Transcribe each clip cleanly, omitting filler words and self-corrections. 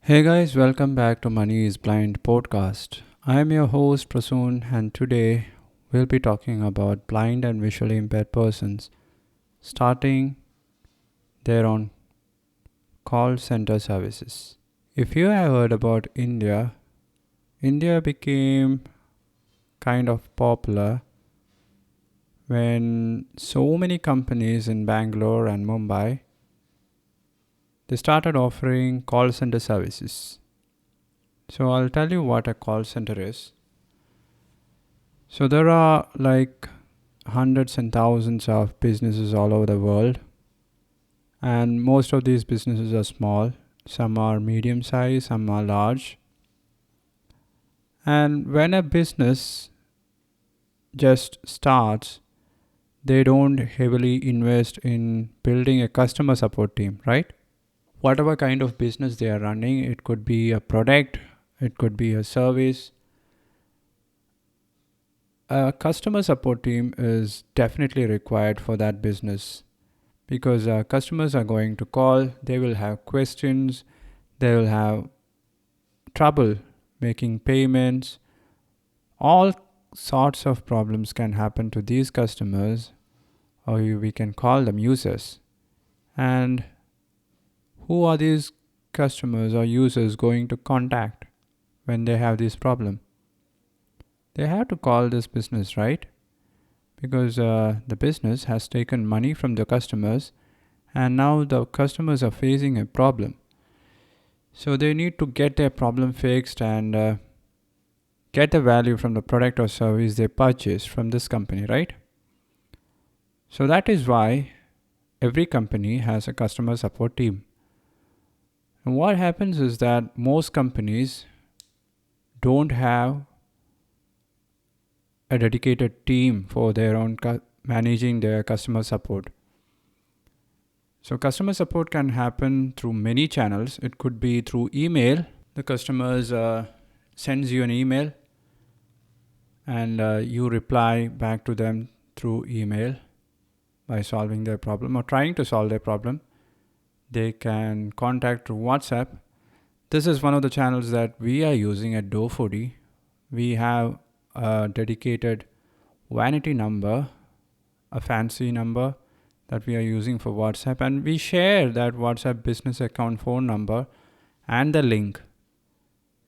Hey guys, welcome back to Money is Blind podcast. I am your host Prasoon, and today we'll be talking about blind and visually impaired persons starting their own call center services. If you have heard about India, India became kind of popular when so many companies in Bangalore and Mumbai they started offering call center services. So I'll tell you what a call center is. So there are like hundreds and thousands of businesses all over the world, and most of these businesses are small. Some are medium size, some are large. And when a business just starts, they don't heavily invest in building a customer support team, right? Whatever kind of business they are running, it could be a product, it could be a service. A customer support team is definitely required for that business because customers are going to call, they will have questions, they will have trouble making payments. All sorts of problems can happen to these customers, or we can call them users. And who are these customers or users going to contact when they have this problem? They have to call this business, right? Because the business has taken money from the customers, and now the customers are facing a problem. So they need to get their problem fixed and get the value from the product or service they purchased from this company, right? So that is why every company has a customer support team. And what happens is that most companies don't have a dedicated team for their own managing their customer support. So customer support can happen through many channels. It could be through email. The customers sends you an email and you reply back to them through email by solving their problem or trying to solve their problem. They can contact through WhatsApp. This is one of the channels that we are using at DoFoodie. We have a dedicated vanity number, a fancy number that we are using for WhatsApp, and we share that WhatsApp business account phone number and the link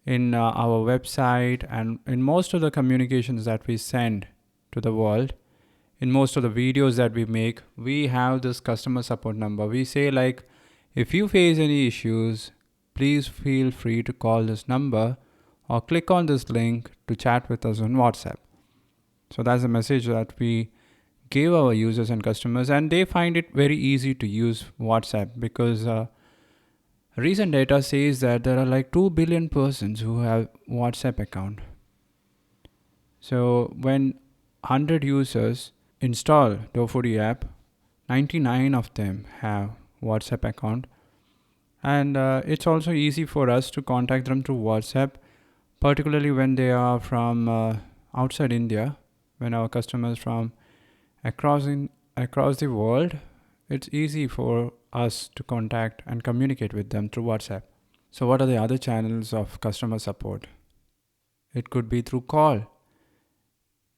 in our website and in most of the communications that we send to the world. In most of the videos that we make, we have this customer support number. We say like, if you face any issues, please feel free to call this number or click on this link to chat with us on WhatsApp. So that's the message that we give our users and customers, and they find it very easy to use WhatsApp because recent data says that there are like 2 billion persons who have WhatsApp account. So when 100 users install DoFoodie app, 99 of them have WhatsApp account, and it's also easy for us to contact them through WhatsApp, particularly when they are from outside India. When our customers from across the world, it's easy for us to contact and communicate with them through WhatsApp. So what are the other channels of customer support? It could be through call.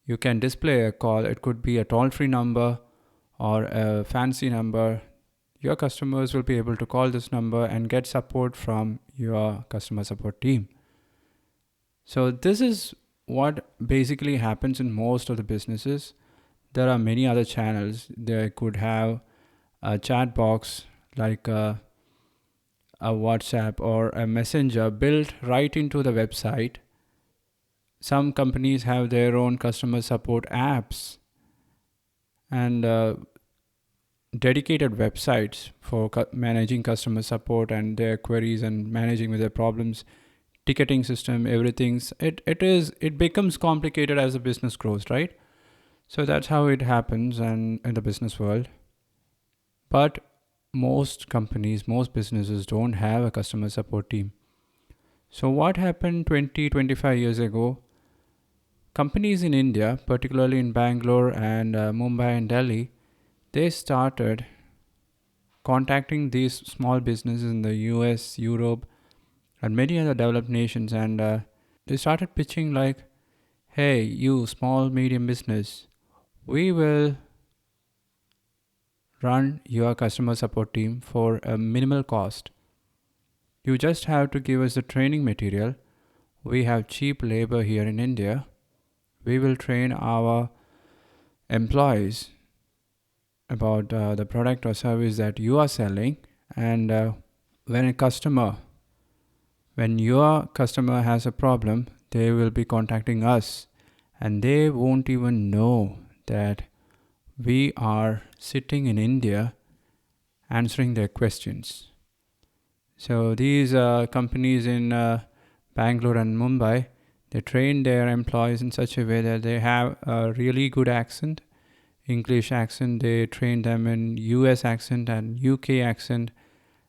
You can display a call. It could be a toll-free number or a fancy number. Your customers will be able to call this number and get support from your customer support team. So this is what basically happens in most of the businesses. There are many other channels. They could have a chat box like a WhatsApp or a messenger built right into the website. Some companies have their own customer support apps and dedicated websites for managing customer support and their queries and managing with their problems, ticketing system, everything's it becomes complicated as the business grows, right? So that's how it happens and in the business world. But most companies, most businesses don't have a customer support team. So what happened 25 years ago? Companies in India, particularly in Bangalore and Mumbai and Delhi, they started contacting these small businesses in the US, Europe, and many other developed nations. And they started pitching like, hey, you small, medium business, we will run your customer support team for a minimal cost. You just have to give us the training material. We have cheap labor here in India. We will train our employees about the product or service that you are selling. And when your customer has a problem, they will be contacting us, and they won't even know that we are sitting in India answering their questions. So these companies in Bangalore and Mumbai, they train their employees in such a way that they have a really good accent, English accent. They train them in US accent and UK accent.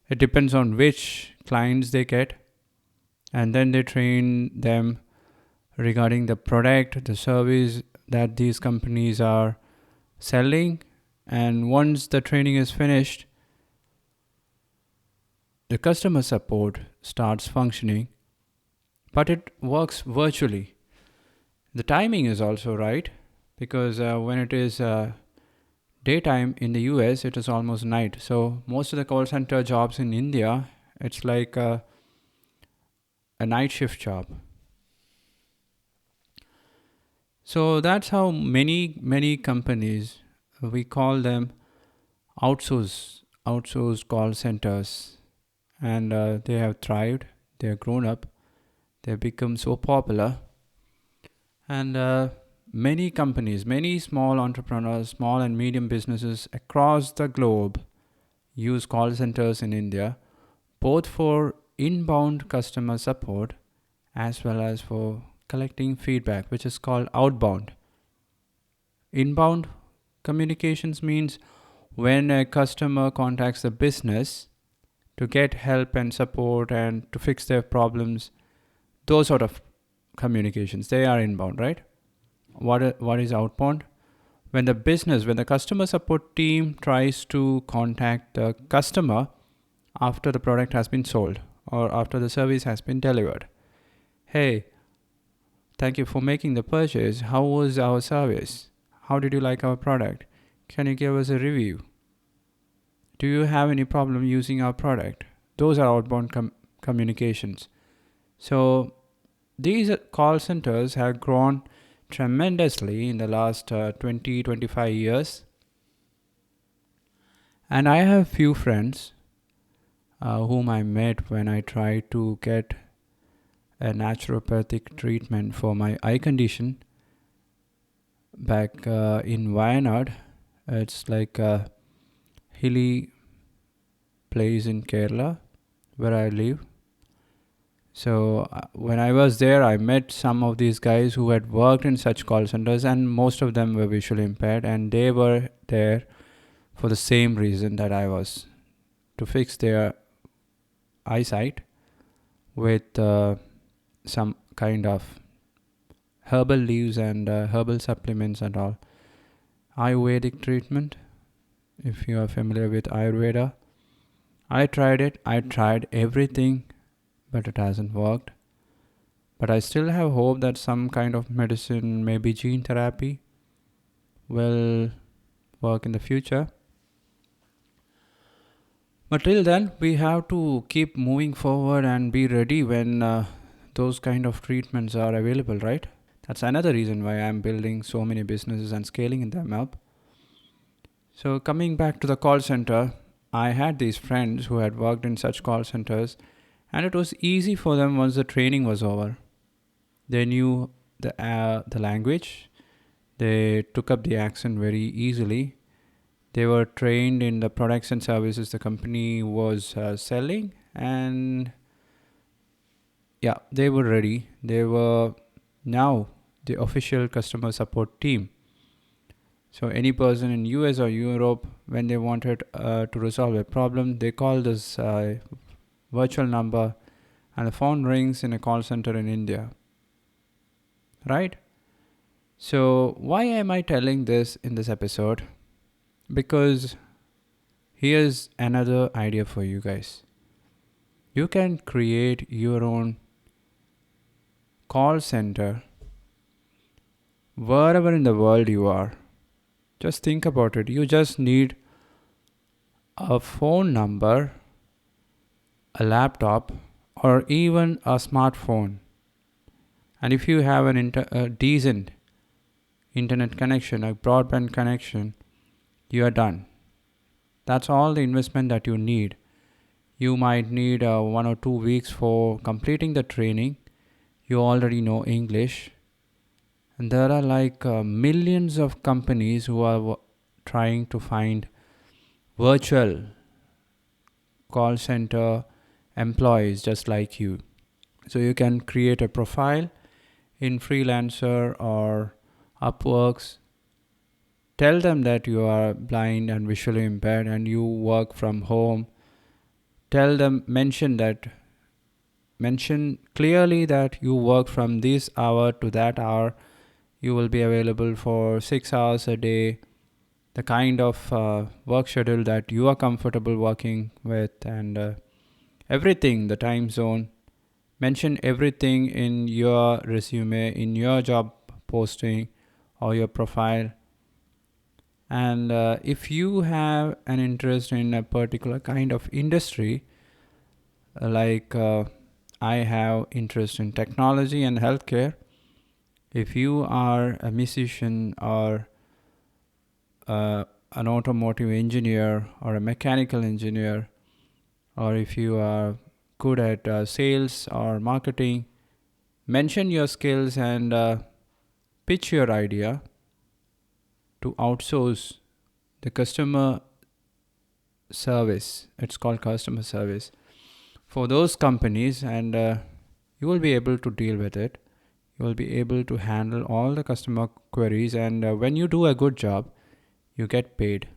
It depends on which clients they get. And then they train them regarding the product, the service that these companies are selling. And once the training is finished, the customer support starts functioning, but it works virtually. The timing is also right, because when it is daytime in the US, it is almost night. So most of the call center jobs in India, it's like a night shift job. So that's how many companies, we call them outsourced call centers, and they have thrived. They have grown up. They have become so popular, and many companies, many small entrepreneurs, small and medium businesses across the globe use call centers in India, both for inbound customer support as well as for collecting feedback, which is called outbound. Inbound communications means when a customer contacts the business to get help and support and to fix their problems, those sort of communications, they are inbound, right? What is outbound? When the customer support team tries to contact the customer after the product has been sold or after the service has been delivered. Hey, thank you for making the purchase. How was our service? How did you like our product? Can you give us a review? Do you have any problem using our product? Those are outbound communications. So these call centers have grown tremendously in the last 20-25 years. And I have few friends whom I met when I tried to get a naturopathic treatment for my eye condition back in Wayanad. It's like a hilly place in Kerala where I live. So when I was there, I met some of these guys who had worked in such call centers, and most of them were visually impaired, and they were there for the same reason that I was, to fix their eyesight with some kind of herbal leaves and herbal supplements and all. Ayurvedic treatment, if you are familiar with Ayurveda. I tried it. I tried everything, but it hasn't worked. But I still have hope that some kind of medicine, maybe gene therapy, will work in the future. But till then, we have to keep moving forward and be ready when those kind of treatments are available, right? That's another reason why I'm building so many businesses and scaling them up. So coming back to the call center, I had these friends who had worked in such call centers, and it was easy for them once the training was over. They knew the language. They took up the accent very easily. They were trained in the products and services the company was selling, and yeah, they were ready. They were now the official customer support team. So any person in US or Europe, when they wanted to resolve a problem, they call this virtual number, and the phone rings in a call center in India. Right? So why am I telling this in this episode? Because here's another idea for you guys. You can create your own call center wherever in the world you are. Just think about it. You just need a phone number, a laptop, or even a smartphone. And if you have a decent internet connection, a broadband connection, you are done. That's all the investment that you need. You might need 1 or 2 weeks for completing the training. You already know English. And there are millions of companies who are trying to find virtual call center employees just like you. So you can create a profile in Freelancer or Upworks. Tell them that you are blind and visually impaired and you work from home. Tell them, mention clearly that you work from this hour to that hour. You will be available for 6 hours a day. The kind of work schedule that you are comfortable working with, and everything, the time zone. Mention everything in your resume, in your job posting or your profile. And if you have an interest in a particular kind of industry, I have interest in technology and healthcare. If you are a musician or an automotive engineer or a mechanical engineer, or if you are good at sales or marketing, mention your skills and pitch your idea to outsource the customer service. It's called customer service for those companies, and you will be able to deal with it. You will be able to handle all the customer queries, and when you do a good job, you get paid.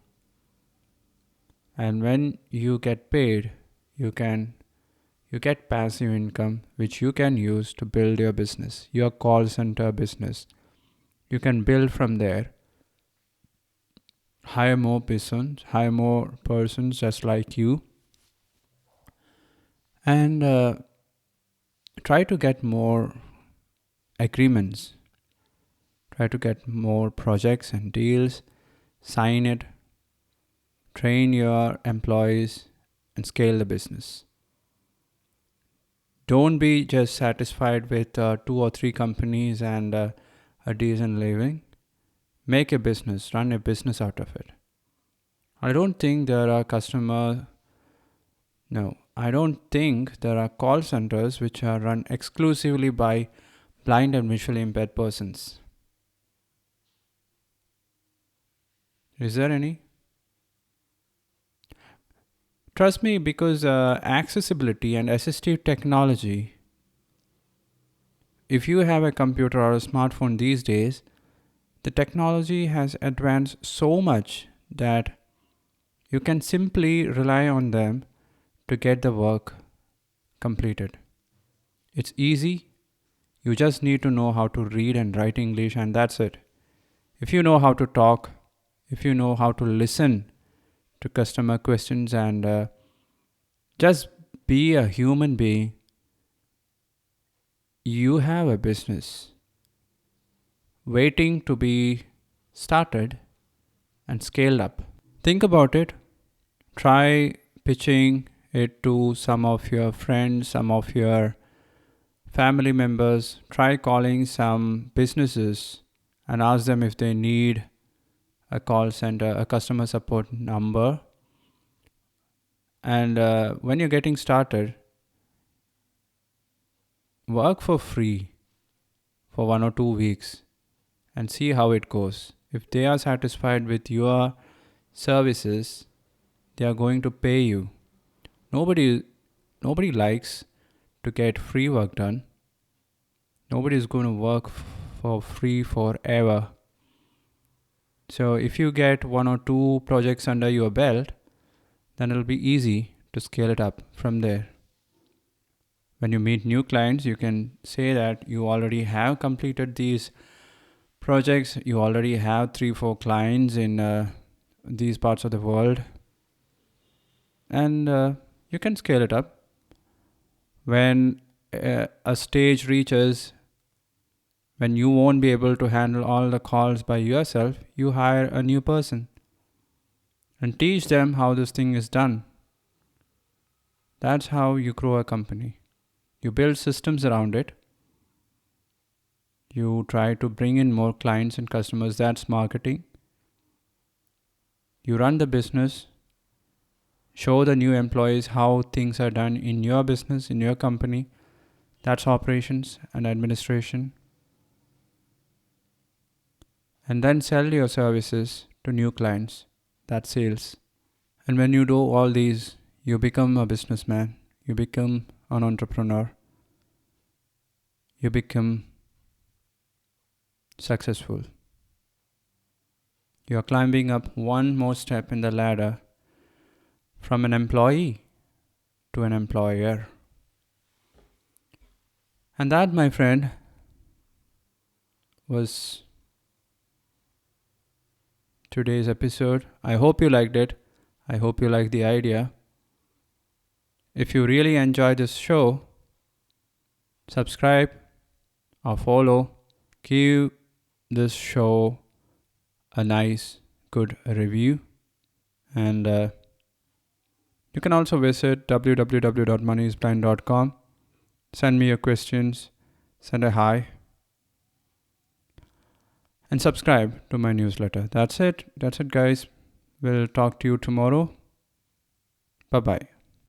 And when you get paid, you get passive income which you can use to build your business, your call center business. You can build from there. Hire more persons just like you, and try to get more agreements. Try to get more projects and deals. Sign it. Train your employees and scale the business. Don't be just satisfied with 2 or 3 companies and a decent living. Make a business, run a business out of it. I don't think there are call centers which are run exclusively by blind and visually impaired persons. Is there any? Trust me, because accessibility and assistive technology, if you have a computer or a smartphone these days, the technology has advanced so much that you can simply rely on them to get the work completed. It's easy. You just need to know how to read and write English, and that's it. If you know how to talk, if you know how to listen to customer questions and just be a human being, you have a business waiting to be started and scaled up. Think about it. Try pitching it to some of your friends, some of your family members. Try calling some businesses and ask them if they need a call center, a customer support number. And when you're getting started, work for free for 1 or 2 weeks and see how it goes. If they are satisfied with your services, they are going to pay you. Nobody likes to get free work done. Nobody is going to work for free forever. So if you get 1 or 2 projects under your belt, then it'll be easy to scale it up from there. When you meet new clients, you can say that you already have completed these projects. You already have 3-4 clients in these parts of the world, and you can scale it up. When a stage reaches when you won't be able to handle all the calls by yourself, you hire a new person and teach them how this thing is done. That's how you grow a company. You build systems around it. You try to bring in more clients and customers. That's marketing. You run the business. Show the new employees how things are done in your business, in your company. That's operations and administration. And then sell your services to new clients. That's sales. And when you do all these, you become a businessman. You become an entrepreneur. You become successful. You are climbing up one more step in the ladder from an employee to an employer. And that, my friend, was today's episode. I hope you liked it. I hope you like the idea. If you really enjoy this show, subscribe or follow. Give this show a nice, good review. And you can also visit www.moneyisblind.com. Send me your questions. Send a hi. And subscribe to my newsletter. That's it. That's it, guys. We'll talk to you tomorrow. Bye-bye.